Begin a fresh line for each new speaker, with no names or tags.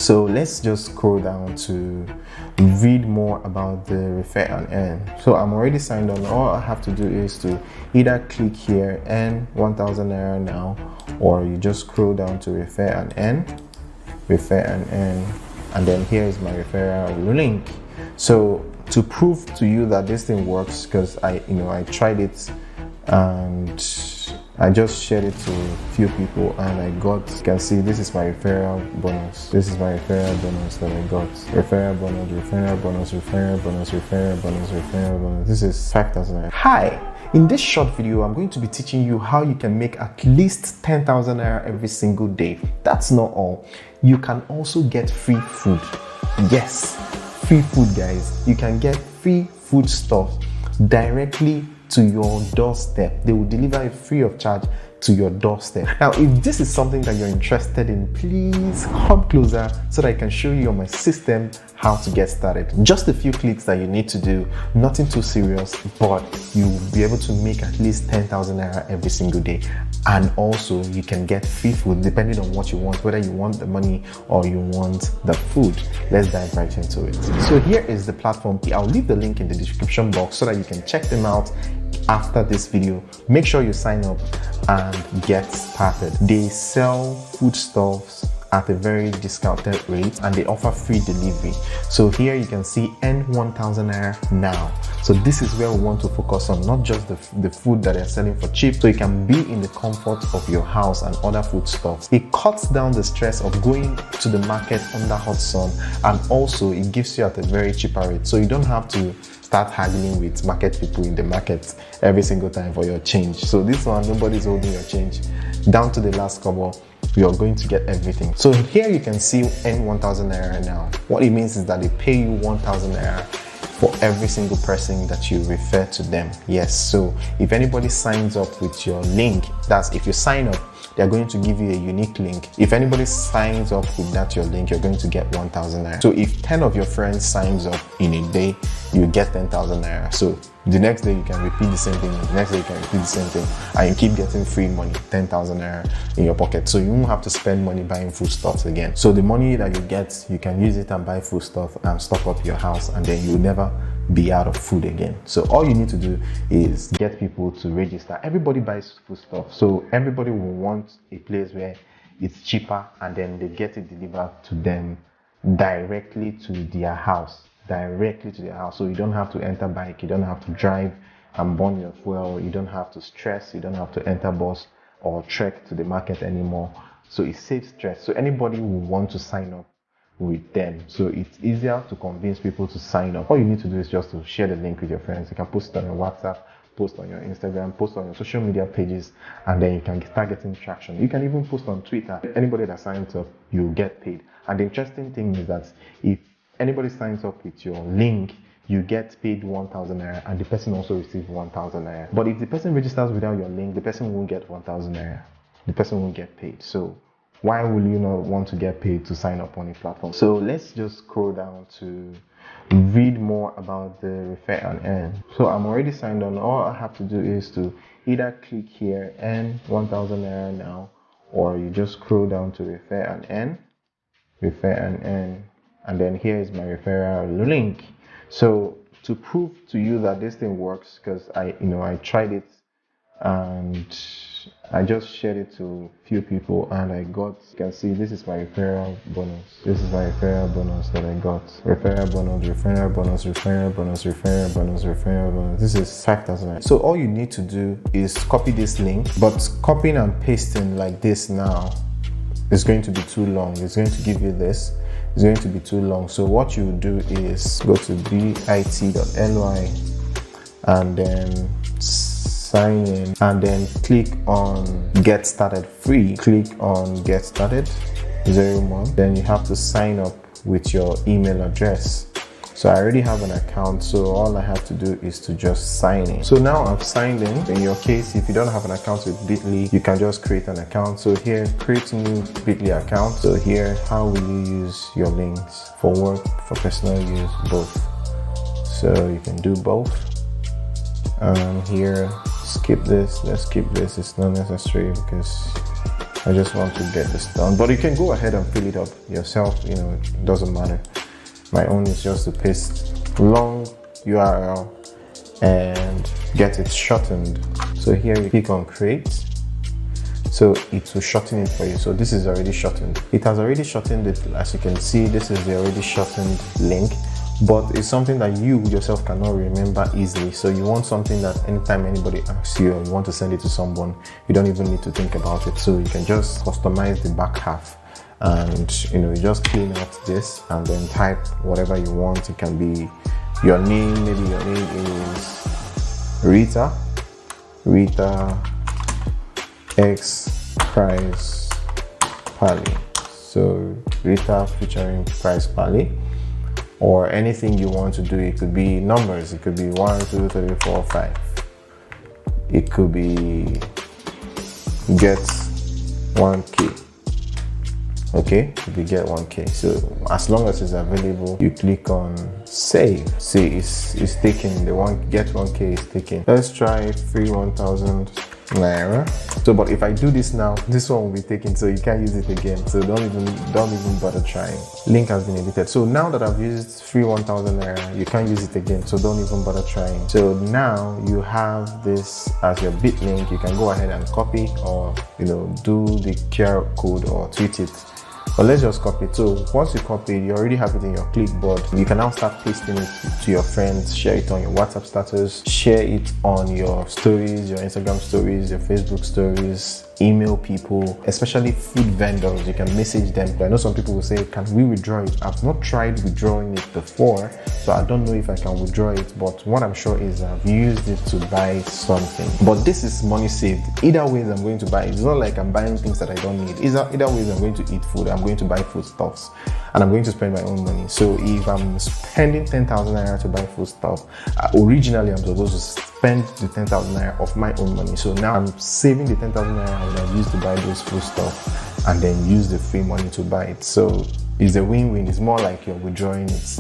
So let's just scroll down to read more about the refer and earn. So I'm already signed on. All I have to do is to either click here, earn 1,000 Naira now, or you just scroll down to refer and earn, and then here is my referral link. So to prove to you that this thing works, because I tried it and I just shared it to a few people and I got, you can see this is my referral bonus. This is my referral bonus that I got. Referral bonus, referral bonus, referral bonus, referral bonus, referral bonus. This is 5,000 Naira. Hi! In this short video, I'm going to be teaching you how you can make at least 10,000 Naira every single day. That's not all. You can also get free food. Yes, free food, guys. You can get free food stuff directly to your doorstep. They will deliver it free of charge to your doorstep. Now, if this is something that you're interested in, please come closer so that I can show you on my system how to get started. Just a few clicks that you need to do, nothing too serious, but you will be able to make at least 10,000 Naira every single day. And also you can get free food depending on what you want, whether you want the money or you want the food. Let's dive right into it. So here is the platform. I'll leave the link in the description box so that you can check them out after this video. Make sure you sign up and get started. They sell foodstuffs at a very discounted rate and they offer free delivery. So here you can see earn 1,000 Naira now. So this is where we want to focus on, not just the food that they're selling for cheap, so you can be in the comfort of your house and other foodstuffs. It cuts down the stress of going to the market under hot sun, and also it gives you at a very cheaper rate, so you don't have to start haggling with market people in the market every single time for your change. So this one, nobody's holding your change down to the last kobo. You're going to get everything. So here you can see earn 1,000 Naira now. What it means is that they pay you 1,000 Naira for every single person that you refer to them. Yes, so if anybody signs up with your link, that's if you sign up, they're going to give you a unique link. If anybody signs up with that your link, you're going to get 1,000 Naira. So if 10 of your friends signs up in a day, you get 10,000 Naira. So the next day you can repeat the same thing, and the next day you can repeat the same thing, and you keep getting free money, 10,000 Naira in your pocket. So you won't have to spend money buying foodstuffs again. So the money that you get, you can use it and buy foodstuff and stock up your house, and then you'll never be out of food again. So all you need to do is get people to register. Everybody buys foodstuff, so everybody will want a place where it's cheaper and then they get it delivered to them directly to their house. So you don't have to enter bike, you don't have to drive and burn your fuel, you don't have to stress, you don't have to enter bus or trek to the market anymore. So it saves stress. So anybody will want to sign up with them, so it's easier to convince people to sign up. All you need to do is just to share the link with your friends. You can post it on your WhatsApp, post on your Instagram, post on your social media pages, and then you can start getting traction. You can even post on Twitter. Anybody that signs up, you'll get paid. And the interesting thing is that if anybody signs up with your link, you get paid 1,000 Naira, and the person also receives 1,000 Naira. But if the person registers without your link, the person won't get 1,000 Naira. The person won't get paid. So why will you not want to get paid to sign up on a platform? So let's just scroll down to read more about the refer and earn. So I'm already signed on. All I have to do is to either click here, earn 1,000 Naira now, or you just scroll down to refer and earn, and then here is my referral link. So to prove to you that this thing works, because I tried it and I just shared it to a few people and I got, you can see this is my referral bonus. This is my referral bonus that I got. Referral bonus, referral bonus, referral bonus, referral bonus, referral bonus. This is 5,000. So all you need to do is copy this link, but copying and pasting like this now is going to be too long. It's going to give you this. It's going to be too long. So what you do is go to bit.ly and then sign in, and then click on get started free. Click on get started 01. Then you have to sign up with your email address. So I already have an account, so all I have to do is to just sign in. So now I've signed in. In your case, if you don't have an account with Bitly, you can just create an account. So here, create new Bitly account. So here, how will you use your links? For work, for personal use, both. So you can do both. Here, skip this. Let's skip this. It's not necessary because I just want to get this done. But you can go ahead and fill it up yourself, it doesn't matter. My own is just to paste long URL and get it shortened. So here you click on create. So it will shorten it for you. So this is already shortened. It has already shortened it. As you can see, this is the already shortened link, but it's something that you yourself cannot remember easily. So you want something that anytime anybody asks you or you want to send it to someone, you don't even need to think about it. So you can just customize the back half and you just clean out this and then type whatever you want. It can be your name, maybe your name is Rita X Price Pally. So Rita featuring Price Pally, or anything you want to do. It could be numbers, it could be 1, 2, 3, 4, 5. It could be get 1K. Okay, you get 1K. So as long as it's available, you click on save. See, it's taken. The get 1K is taken. Let's try free 1,000 Naira. So, but if I do this now, this one will be taken, so you can't use it again. So don't even bother trying. Link has been edited. So now that I've used free 1,000 Naira, you can't use it again. So don't even bother trying. So now you have this as your bit link. You can go ahead and copy or do the QR code or tweet it. But let's just copy it. So once you copy it, you already have it in your clipboard. You can now start pasting it to your friends, share it on your WhatsApp status, share it on your stories, your Instagram stories, your Facebook stories, email people, especially food vendors. You can message them. I know some people will say, can we withdraw it? I've not tried withdrawing it before, so I don't know if I can withdraw it, but what I'm sure is I've used it to buy something. But this is money saved. Either way I'm going to buy it. It's not like I'm buying things that I don't need. Either way I'm going to eat food, I'm going to buy foodstuffs, and I'm going to spend my own money. So if I'm spending 10,000 Naira to buy foodstuff, originally I'm supposed to spend the 10,000 Naira of my own money. So now I'm saving the 10,000 Naira I would have used to buy those foodstuff and then use the free money to buy it. So it's a win-win. It's more like you're withdrawing it.